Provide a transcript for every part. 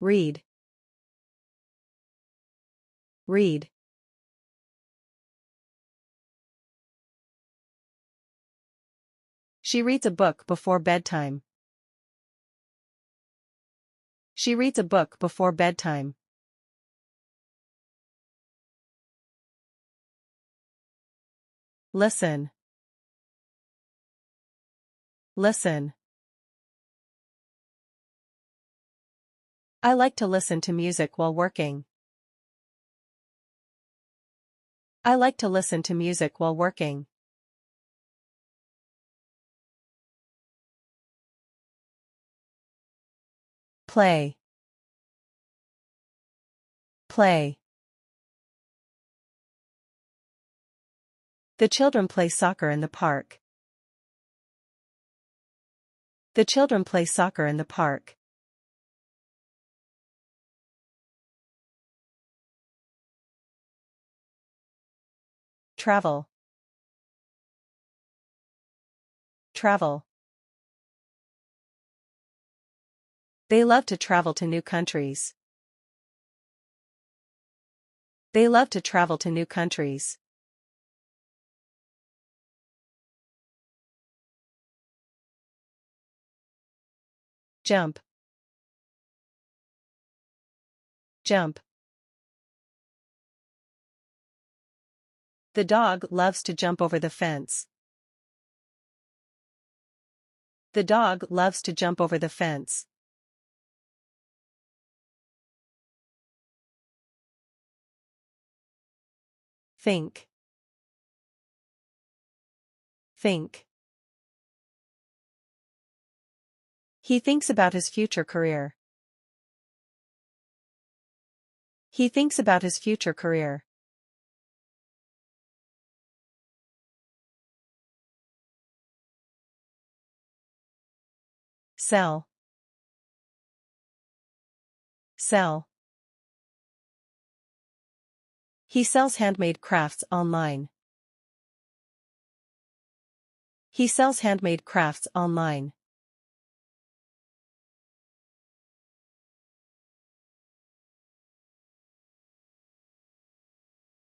Read. Read. She reads a book before bedtime. She reads a book before bedtime. Listen. Listen. I like to listen to music while working. I like to listen to music while working. Play. Play. The children play soccer in the park. The children play soccer in the park. Travel. Travel. They love to travel to new countries. They love to travel to new countries. Jump. Jump. The dog loves to jump over the fence. The dog loves to jump over the fence. Think. Think. He thinks about his future career. He thinks about his future career. Sell. Sell. He sells handmade crafts online. He sells handmade crafts online.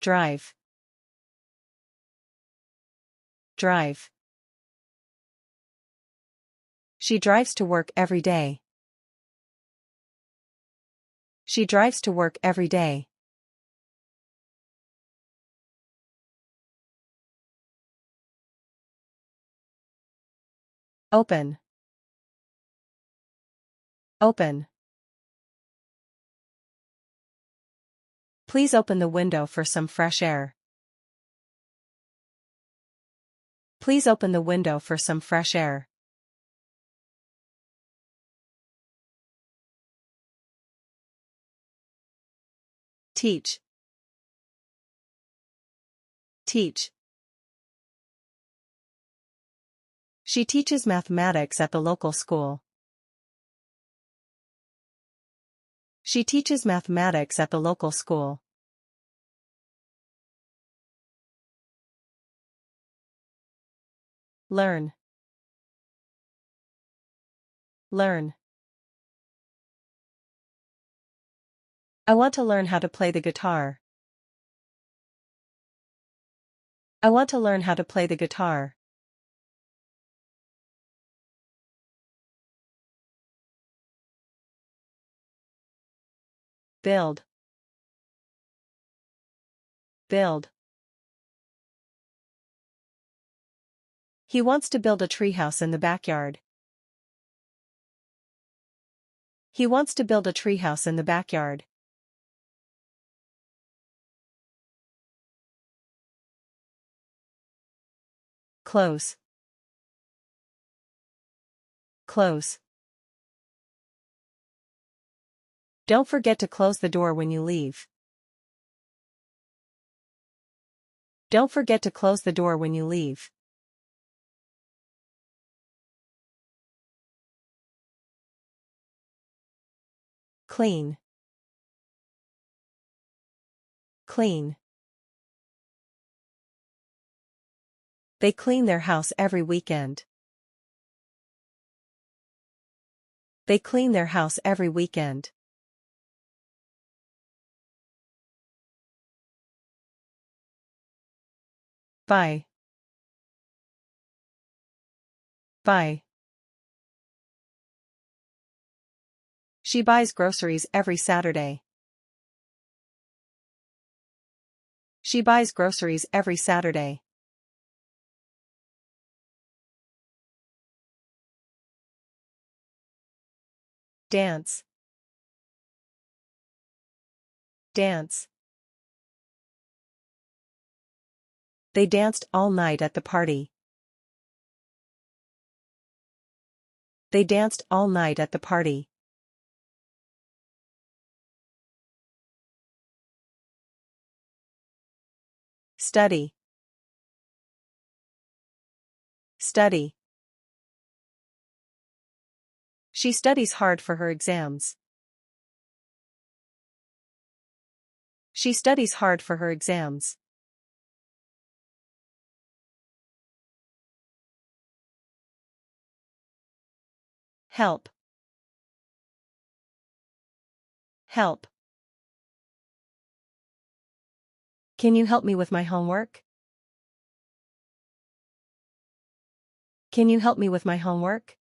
Drive. Drive. She drives to work every day. She drives to work every day. Open. Open. Please open the window for some fresh air. Please open the window for some fresh air. Teach. Teach. She teaches mathematics at the local school. She teaches mathematics at the local school. Learn. Learn. I want to learn how to play the guitar. I want to learn how to play the guitar. Build. Build. He wants to build a treehouse in the backyard. He wants to build a treehouse in the backyard. Close. Close. Don't forget to close the door when you leave. Don't forget to close the door when you leave. Clean. Clean. They clean their house every weekend. They clean their house every weekend. Buy. Buy. She buys groceries every Saturday. She buys groceries every Saturday. Dance. Dance. They danced all night at the party. They danced all night at the party. Study. Study. She studies hard for her exams. She studies hard for her exams. Help. Help. Can you help me with my homework? Can you help me with my homework?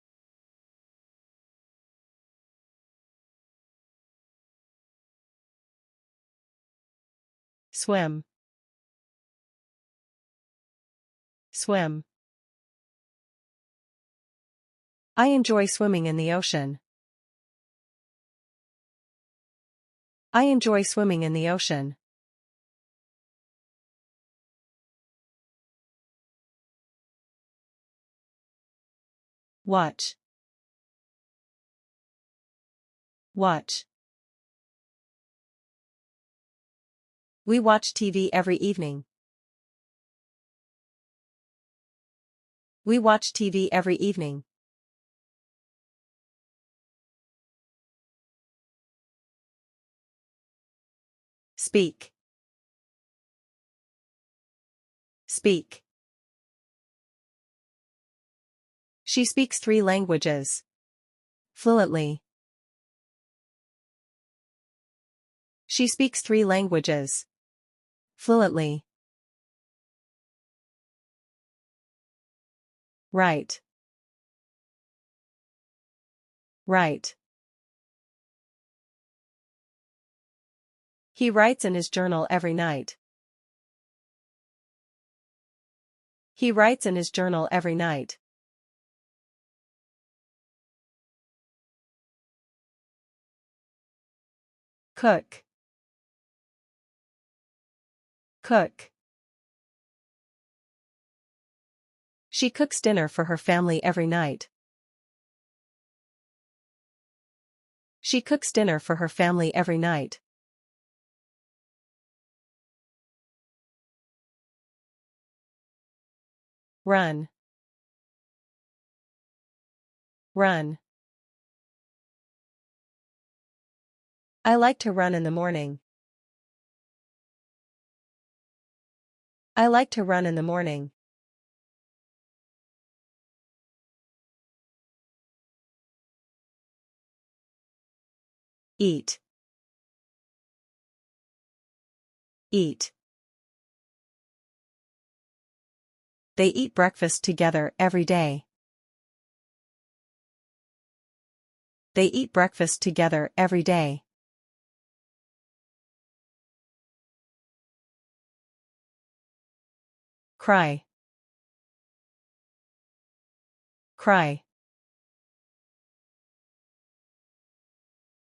Swim. Swim. I enjoy swimming in the ocean. I enjoy swimming in the ocean. Watch. Watch. We watch TV every evening. We watch TV every evening. Speak. Speak. She speaks 3 languages. Fluently. She speaks 3 languages. Fluently. Write. Write. He writes in his journal every night. He writes in his journal every night. Cook. Cook. She cooks dinner for her family every night. She cooks dinner for her family every night. Run. Run. I like to run in the morning. I like to run in the morning. Eat. Eat. They eat breakfast together every day. They eat breakfast together every day. Cry. Cry.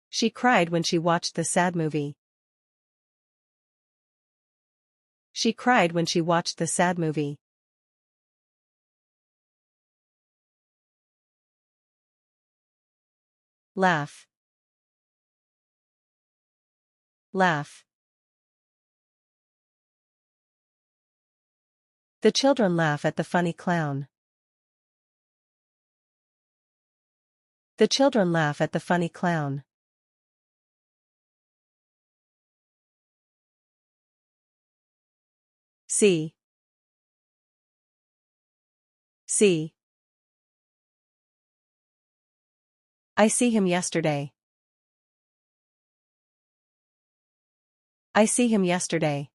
She cried when she watched the sad movie. She cried when she watched the sad movie. Laugh. Laugh. The children laugh at the funny clown. The children laugh at the funny clown. See. See. I see him yesterday. I see him yesterday.